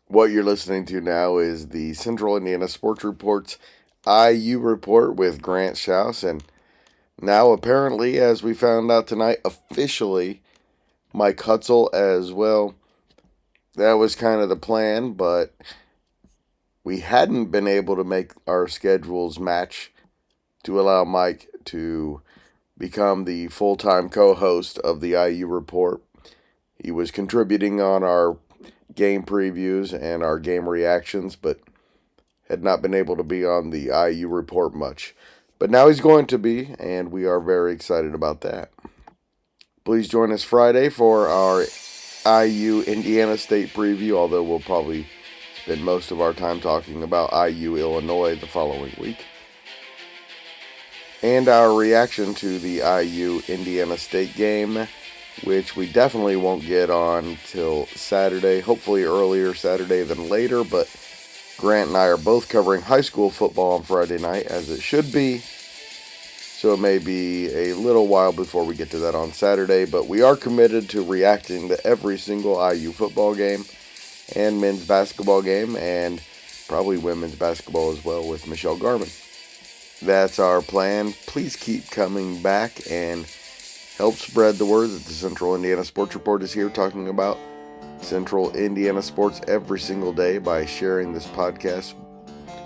What you're listening to now is the Central Indiana Sports Report's IU Report with Grant Shouse. And now, apparently, as we found out tonight, officially Mike Hutsell as well. That was kind of the plan, but we hadn't been able to make our schedules match to allow Mike to become the full-time co-host of the IU Report. He was contributing on our game previews and our game reactions, but had not been able to be on the IU Report much. But now he's going to be, and we are very excited about that. Please join us Friday for our IU Indiana State preview, although we'll probably spend most of our time talking about IU Illinois the following week. And our reaction to the IU Indiana State game, which we definitely won't get on till Saturday, hopefully earlier Saturday than later, but Grant and I are both covering high school football on Friday night, as it should be, so it may be a little while before we get to that on Saturday, but we are committed to reacting to every single IU football game and men's basketball game, and probably women's basketball as well with Michelle Garvin. That's our plan. Please keep coming back and help spread the word that the Central Indiana Sports Report is here talking about Central Indiana sports every single day by sharing this podcast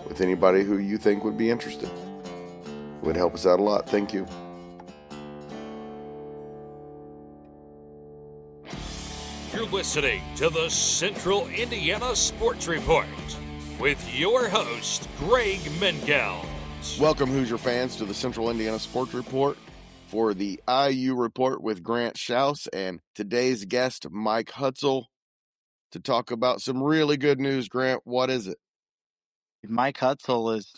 with anybody who you think would be interested. It would help us out a lot. Thank you. You're listening to the Central Indiana Sports Report with your host, Greg Mengel. Welcome, Hoosier fans, to the Central Indiana Sports Report for the IU Report with Grant Shouse and today's guest, Mike Hutsell, to talk about some really good news. Grant, what is it? Mike Hutsell is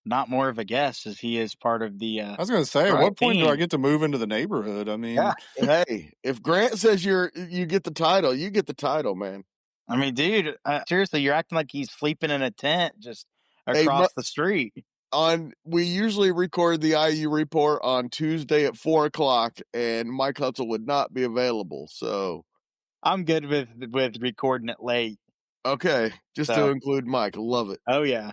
not more of a guest as he is part of the I was going to say, at what point do I get to move into the neighborhood? I mean, hey, if Grant says you get the title, you get the title, man. I mean, dude, seriously, you're acting like he's sleeping in a tent just across the street. We usually record the IU Report on Tuesday at 4:00, and Mike Hutsell would not be available, so I'm good with recording it late. Okay, just to include Mike. Love it. Oh, yeah.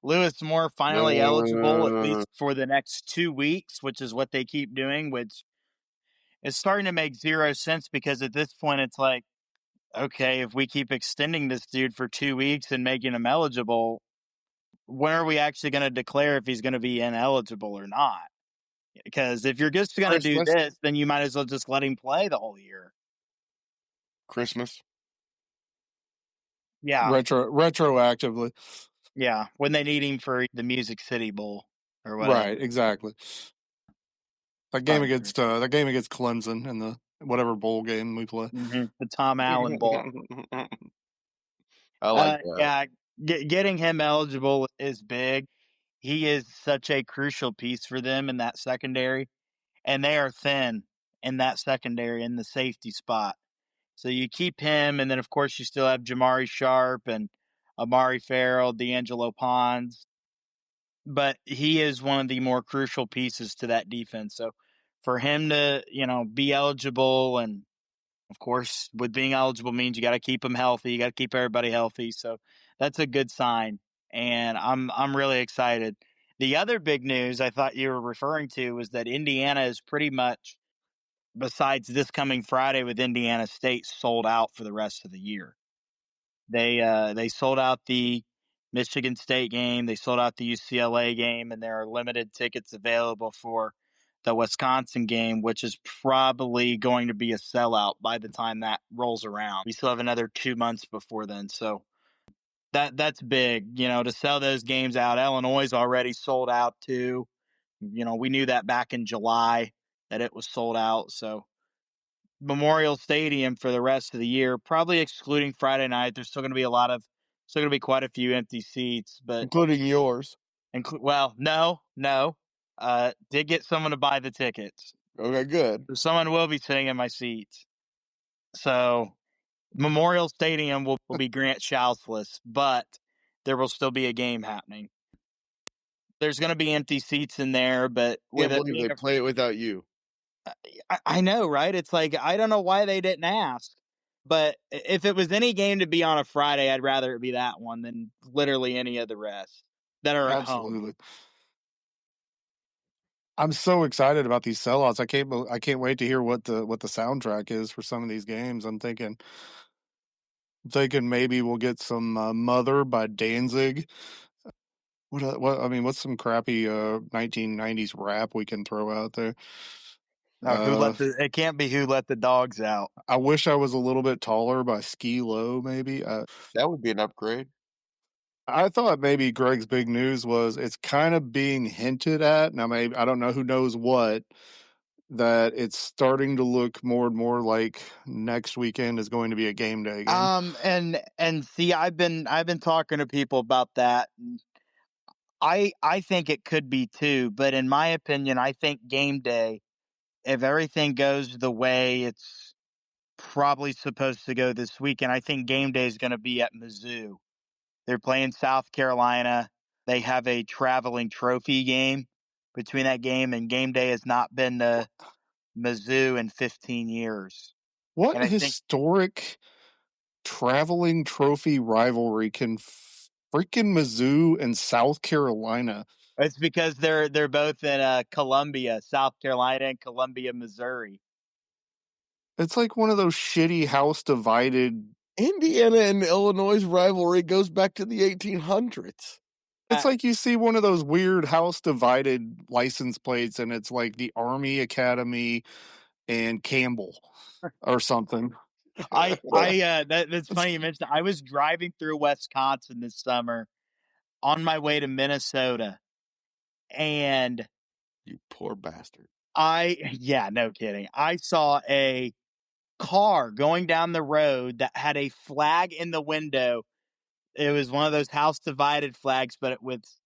Lewis Moore finally eligible, at least for the next 2 weeks, which is what they keep doing, which is starting to make zero sense because at this point it's like, okay, if we keep extending this dude for 2 weeks and making him eligible, when are we actually going to declare if he's going to be ineligible or not? Because if you're just going to do this, then you might as well just let him play the whole year. Christmas. Yeah. Retroactively. Yeah. When they need him for the Music City Bowl or whatever. Right. Exactly. That game against Clemson in the whatever bowl game we play. Mm-hmm. The Tom Allen Bowl. I like that. Yeah. Getting him eligible is big. He is such a crucial piece for them in that secondary, and they are thin in that secondary in the safety spot. So you keep him, and then, of course, you still have Jamari Sharp and Amari Farrell, D'Angelo Pons. But he is one of the more crucial pieces to that defense. So for him to, be eligible, and, of course, with being eligible means you got to keep him healthy. You got to keep everybody healthy. So that's a good sign, and I'm really excited. The other big news I thought you were referring to was that Indiana is pretty much, besides this coming Friday with Indiana State, sold out for the rest of the year. They sold out the Michigan State game, they sold out the UCLA game, and there are limited tickets available for the Wisconsin game, which is probably going to be a sellout by the time that rolls around. We still have another 2 months before then, so that's big, to sell those games out. Illinois is already sold out too. We knew that back in July that it was sold out, so Memorial Stadium for the rest of the year, probably excluding Friday night. There's still going to be quite a few empty seats, but including yours. No. Did get someone to buy the tickets. Okay, good. So someone will be sitting in my seats. So Memorial Stadium will be Grant Shouse-less, but there will still be a game happening. There's going to be empty seats in there, but they play it without you. I know, right? It's like, I don't know why they didn't ask. But if it was any game to be on a Friday, I'd rather it be that one than literally any of the rest that are at home. Absolutely. I'm so excited about these sellouts. I can't wait to hear what the soundtrack is for some of these games. I'm thinking maybe we'll get some Mother by Danzig. What's some crappy 1990s rap we can throw out there? It can't be Who Let the Dogs Out. I wish I was a little bit taller by Ski Low, maybe. That would be an upgrade. I thought maybe Greg's big news was it's kind of being hinted at. Now, maybe I don't know who knows what, that it's starting to look more and more like next weekend is going to be a game day game. And see, I've been talking to people about that. I think it could be too, but in my opinion, I think game day, if everything goes the way it's probably supposed to go this weekend, I think game day is going to be at Mizzou. They're playing South Carolina. They have a traveling trophy game between that game, and game day has not been to Mizzou in 15 years. What And I think historic traveling trophy rivalry can freaking Mizzou and South Carolina? it's because they're both in Columbia, South Carolina, and Columbia, Missouri. It's like one of those shitty house divided. Indiana and Illinois' rivalry goes back to the 1800s. It's like you see one of those weird house divided license plates, and it's like the Army Academy and Campbell or something. That's funny you mentioned. I was driving through Wisconsin this summer on my way to Minnesota, and You poor bastard. no kidding. I saw a car going down the road that had a flag in the window. It was one of those house divided flags, but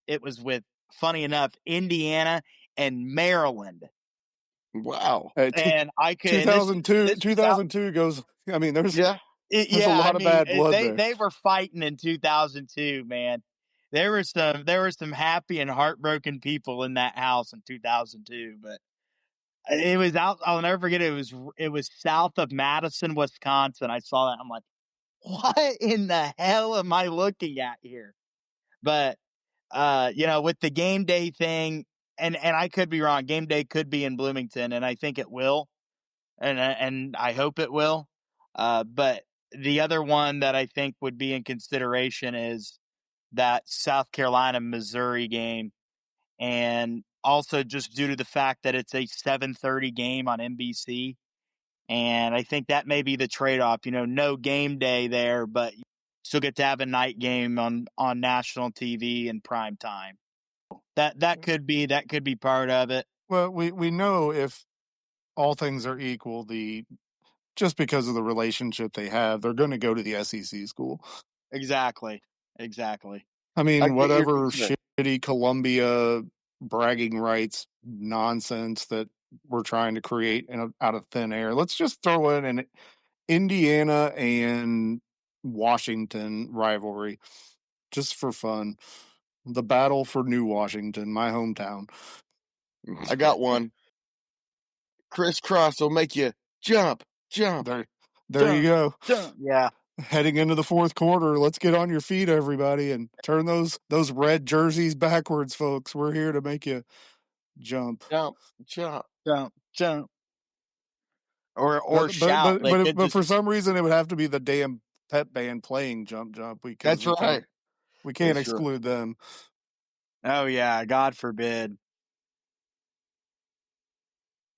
it was with, funny enough, Indiana and Maryland. Wow. And I could, and this 2002 goes. I mean, there's Yeah. a lot of bad blood there. They were fighting in 2002, man. There were some happy and heartbroken people in that house in 2002, but it was out. I'll never forget it. It was south of Madison, Wisconsin. I saw that. I'm like, what in the hell am I looking at here? But with the game day thing, and I could be wrong. Game day could be in Bloomington, and I think it will, and I hope it will. But the other one that I think would be in consideration is that South Carolina Missouri game, and also just due to the fact that it's a 7:30 game on NBC, and I think that may be the trade off. No game day there, but you still get to have a night game on national TV in prime time. That could be part of it. Well, we know if all things are equal, just because of the relationship they have, they're going to go to the SEC school. Exactly. I mean, get your whatever concern. shitty Columbia bragging rights nonsense that we're trying to create out of thin air, let's just throw in an Indiana and Washington rivalry just for fun. The battle for New Washington, my hometown. I got one. Crisscross will make you jump. There you go. Yeah. Heading into the fourth quarter, let's get on your feet, everybody, and turn those red jerseys backwards, folks. We're here to make you jump. Jump. Or shout. But for some reason, it would have to be the damn pep band playing jump because That's right. we can't That's exclude them. Oh yeah, God forbid.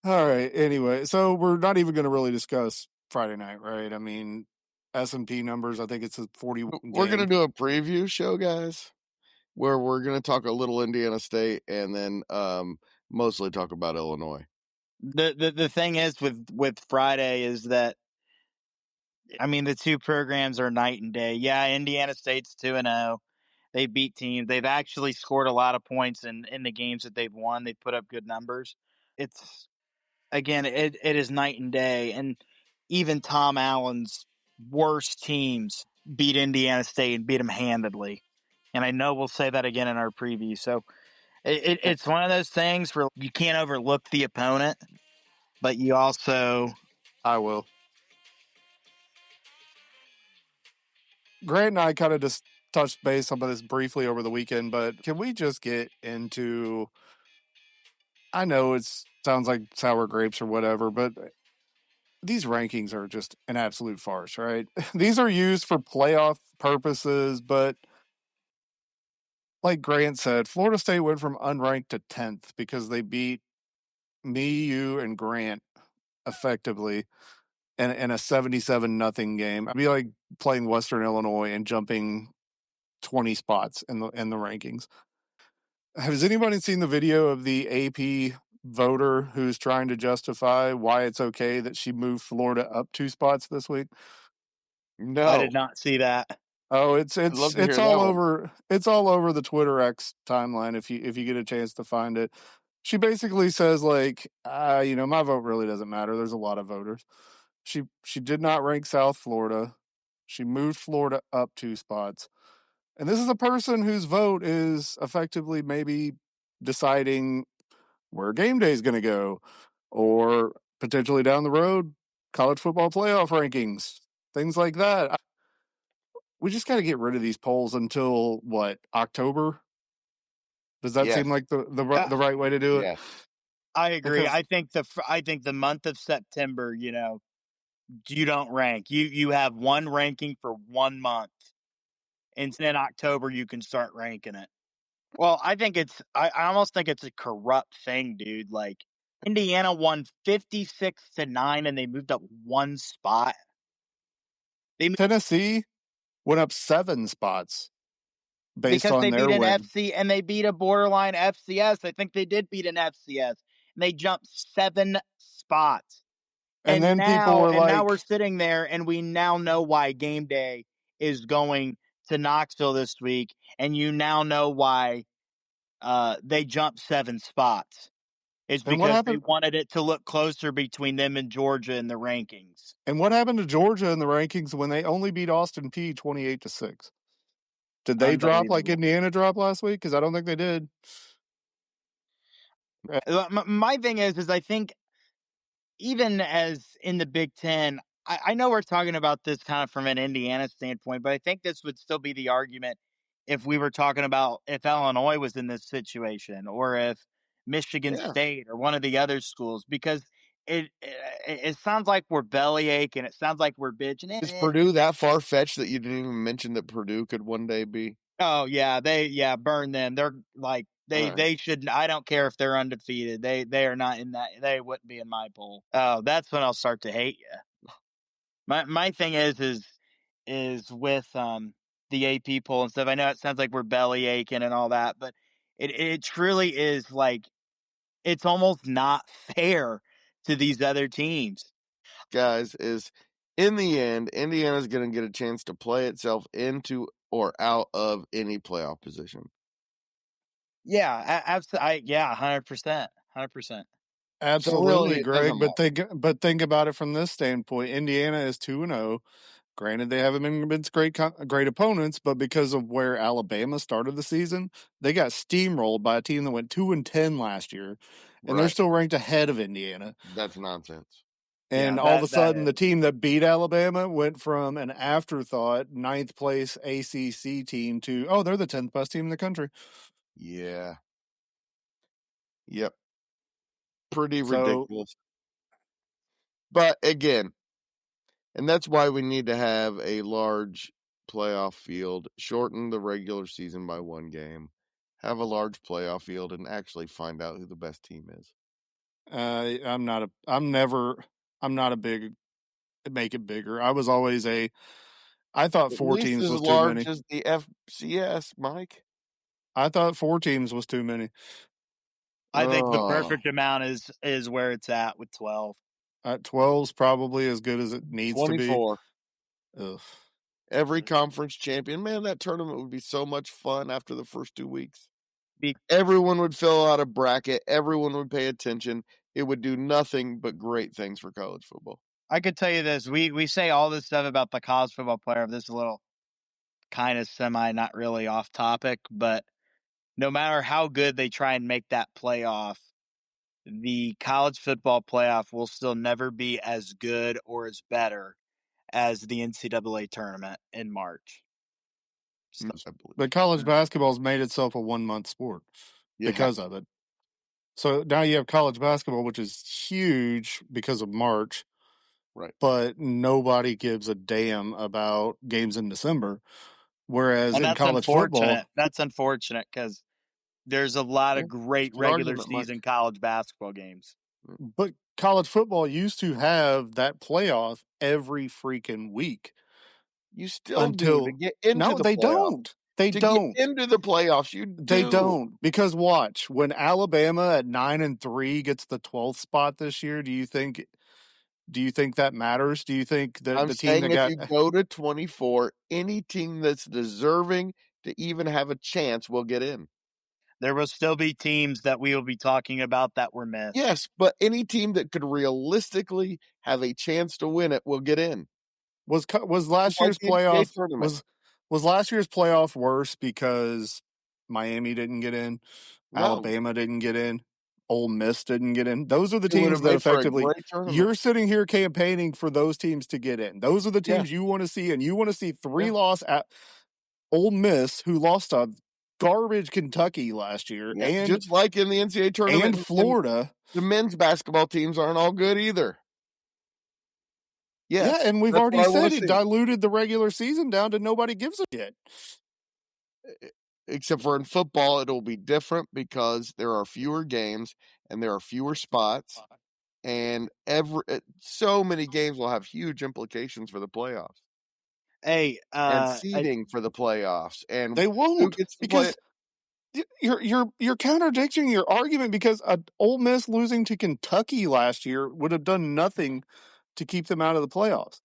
All right. Anyway, so we're not even going to really discuss Friday night, right? I mean, S&P numbers. I think it's a 41. We're going to do a preview show, guys, where we're going to talk a little Indiana State and then mostly talk about Illinois. The thing is with Friday is that, I mean, the two programs are night and day. Yeah, Indiana State's 2-0. They beat teams. They've actually scored a lot of points in the games that they've won. They've put up good numbers. It's, again, it is night and day. And even Tom Allen's worst teams beat Indiana State and beat them handedly. And I know we'll say that again in our preview. So it's one of those things where you can't overlook the opponent, but you also... I will. Grant and I kind of just touched base on this briefly over the weekend, but can we just get into? I know it sounds like sour grapes or whatever, but these rankings are just an absolute farce, right? These are used for playoff purposes, but like Grant said, Florida State went from unranked to 10th because they beat me, you, and Grant effectively in a 77-0 game. I'd be like playing Western Illinois and jumping 20 spots in the rankings. Has anybody seen the video of the AP voter who's trying to justify why it's okay that she moved Florida up 2 spots this week? I No, did not see that. Oh, I'd love to it's hear that all one. over the Twitter X timeline if you get a chance to find it. She basically says like, my vote really doesn't matter. There's a lot of voters. She did not rank South Florida. She moved Florida up 2 spots. And this is a person whose vote is effectively maybe deciding where game day is going to go, or potentially down the road, college football playoff rankings, things like that. We just got to get rid of these polls until what, October? Does that seem Yes, like Uh, the right way to do it? yes, I agree. Because I think the month of September, you don't rank. You have one ranking for 1 month, and in October you can start ranking it. Well, I almost think it's a corrupt thing, dude. Like Indiana won 56-9, and they moved up 1 spot. They Tennessee went up 7 spots based Because on they beat their an win. FC and they beat a borderline FCS. I think they did beat an FCS, and they jumped 7 spots. And And then people now, were and now we're like, sitting there, and we now know why game day is going to Knoxville this week, and you now know why they jumped 7 spots. It's and what because they happened? wanted it to look closer between them and Georgia in the rankings. And what happened to Georgia in the rankings when they only beat Austin P 28-6? Did they drop like Unbelievable. Indiana dropped last week? Because I don't think they did. My thing is I think even as in the Big Ten, I know we're talking about this kind of from an Indiana standpoint, but I think this would still be the argument if we were talking about if Illinois was in this situation or if Michigan yeah. State or one of the other schools, because it sounds like we're bellyache and it sounds like we're bitching. Is Purdue that far fetched that you didn't even mention that Purdue could one day be? Oh yeah, burn them. They're like All right. they should. I don't care if they're undefeated. They are not in that. They wouldn't be in my poll. Oh, that's when I'll start to hate you. My thing is with the AP poll and stuff. I know it sounds like we're belly aching and all that, but it truly is like it's almost not fair to these other teams. Guys, is in the end, Indiana's going to get a chance to play itself into or out of any playoff position. Yeah, absolutely. Yeah, 100%, 100%. So really, Absolutely, it doesn't Greg. matter. But think about it from this standpoint. Indiana is 2-0. Granted, they haven't been against great opponents, but because of where Alabama started the season, they got steamrolled by a team that went 2-10 last year, and they're Right. still ranked ahead of Indiana. That's nonsense. Yeah, And all of a that sudden, the is. team that beat Alabama went from an afterthought, ninth place ACC team to, oh, they're the 10th best team in the country. Yeah. Yep. Pretty So, ridiculous. But again, and that's why we need to have a large playoff field, shorten the regular season by one game, have a large playoff field, and actually find out who the best team is. I'm not a big, make it bigger. I was always I thought At 4 least teams as was too large many. as the FCS, Mike. I thought 4 teams was too many. I think the Oh, perfect amount is where it's at with 12. 12's probably as good as it needs to be. 24. Ugh. Every conference champion. Man, that tournament would be so much fun after the first 2 weeks. Be- Everyone would fill out a bracket. Everyone would pay attention. It would do nothing but great things for college football. I could tell you this: we say all this stuff about the college football player. This is a little kind of semi, not really off topic, but no matter how good they try and make that playoff, the college football playoff will still never be as good or as better as the NCAA tournament in March. stuff. I believe. But college basketball's made itself a 1-month sport because of it. So now you have college basketball, which is huge because of March, Right. but nobody gives a damn about games in December. Whereas And in that's college football, unfortunate. That's unfortunate because there's a lot of great Good regular argument, Mike. season college basketball games. but college football used to have that playoff every freaking week. You still do to get into No, the they playoffs. don't. They To don't. get into the playoffs, you do. They don't, because watch, when Alabama at 9-3 gets the 12th spot this year, do you think that matters? Do you think that I'm the team saying that if got you go to 24, any team that's deserving to even have a chance will get in. There will still be teams that we will be talking about that were missed. Yes, but any team that could realistically have a chance to win it will get in. was last Like year's the NCAA playoff tournament. was last year's playoff worse because Miami didn't get in, No. Alabama didn't get in, Ole Miss didn't get in. Those are the It would teams have that made for a effectively great tournament. you're sitting here campaigning for those teams to get in. Those are the Yeah. teams you want to see, and you want to see three Yeah. loss at Ole Miss, who lost to garbage Kentucky last year, Yeah, and just like in the NCAA tournament, and Florida. the men's basketball teams aren't all good either. Yes, Yeah, and we've that's already what I said wanna it see. diluted the regular season down to nobody gives a shit. Except for in football, it'll be different because there are fewer games and there are fewer spots, and so many games will have huge implications for the playoffs Hey, and seeding for the playoffs, and They who won't, gets to play. because you're contradicting your argument, because Ole Miss losing to Kentucky last year would have done nothing to keep them out of the playoffs.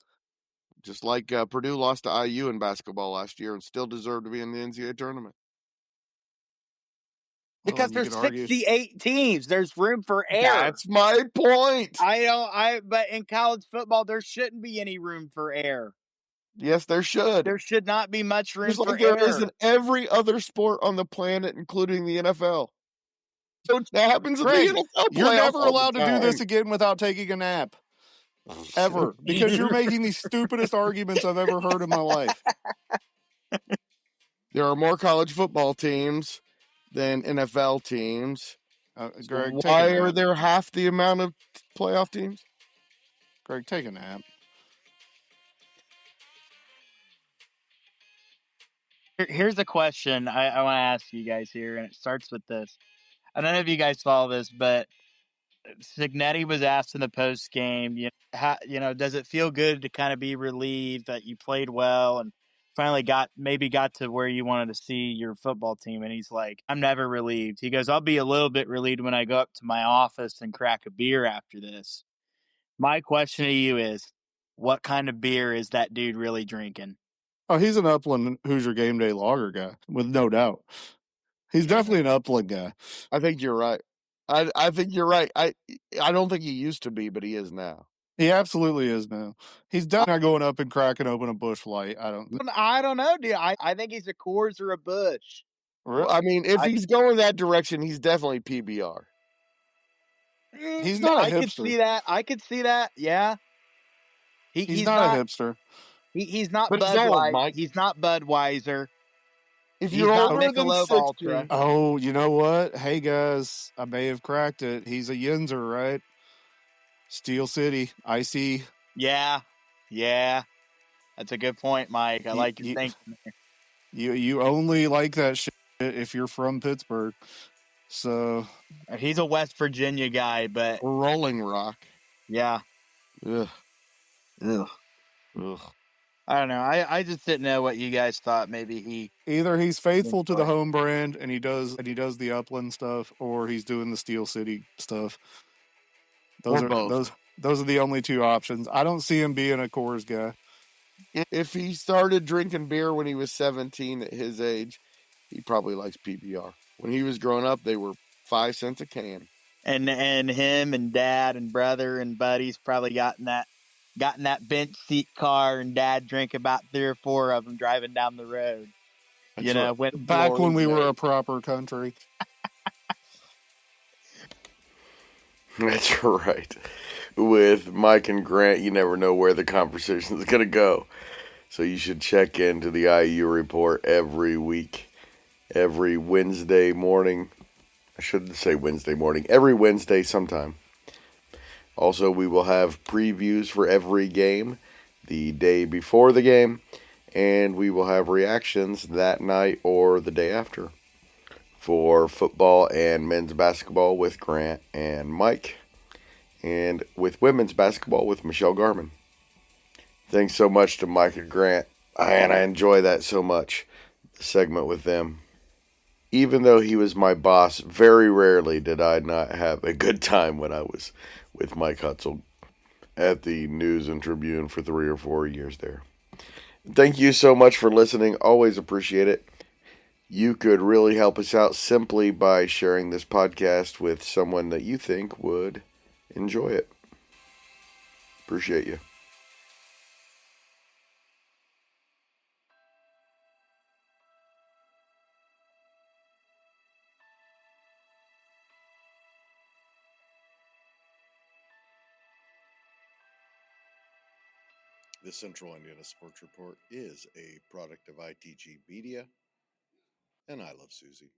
Just like Purdue lost to IU in basketball last year and still deserved to be in the NCAA tournament. because there's 68 teams. There's room for error. That's my point. But in college football, there shouldn't be any room for error. Yes, there should. There should not be much room Just for like there error. is in every other sport on the planet, including the NFL. So that happens in the Greg, NFL you're playoffs never all the allowed to do this time. again without taking a nap. Ever. Because you're making the stupidest arguments I've ever heard in my life. There are more college football teams than NFL teams. Greg, take Why a nap. are there half the amount of playoff teams? Greg, take a nap. Here's a question I want to ask you guys here, and it starts with this. I don't know if you guys follow this, but Cignetti was asked in the post game, does it feel good to kind of be relieved that you played well and finally got to where you wanted to see your football team? And he's like, I'm never relieved. He goes, I'll be a little bit relieved when I go up to my office and crack a beer after this. My question to you is, what kind of beer is that dude really drinking? Oh, he's an Upland Hoosier Game Day lager guy, with no doubt. He's definitely an Upland guy. I think you're right. I think you're right. I don't think he used to be, but he is now. He absolutely is now. He's definitely not going up and cracking open a Busch Light. I don't know, dude. I think he's a Coors or a Busch. Well, I mean, if he's going that direction, he's definitely PBR. He's not a hipster. I could see that. Yeah. He's not a hipster. He's not But Budweiser. Mike. He's not Budweiser. If you're older than 60, Ultra. Oh, you know what? Hey guys, I may have cracked it. He's a Yinzer, right? Steel City, IC. Yeah. That's a good point, Mike. I like your thinking. You only like that shit if you're from Pittsburgh. So he's a West Virginia guy, but Rolling Rock. Yeah. Ugh. I don't know. I just didn't know what you guys thought. Maybe either he's faithful to the home brand and he does the Upland stuff, or he's doing the Steel City stuff. Those are the only two options. I don't see him being a Coors guy. If he started drinking beer when he was 17 at his age, he probably likes PBR. When he was growing up, they were 5 cents a can. And him and dad and brother and buddies probably got in that bench seat car, and dad drank about 3 or 4 of them driving down the road. That's right. Back when we were a proper country. That's right. With Mike and Grant, you never know where the conversation is going to go. So you should check into the IU report every week, every Wednesday morning. I shouldn't say Wednesday morning, every Wednesday sometime. Also, we will have previews for every game the day before the game, and we will have reactions that night or the day after for football and men's basketball with Grant and Mike, and with women's basketball with Michelle Garman. Thanks so much to Mike and Grant, and I enjoy that so much, the segment with them. Even though he was my boss, very rarely did I not have a good time when I was with Mike Hutsell at the News and Tribune for 3 or 4 years there. Thank you so much for listening. Always appreciate it. You could really help us out simply by sharing this podcast with someone that you think would enjoy it. Appreciate you. The Central Indiana Sports Report is a product of ITG Media, and I love Susie.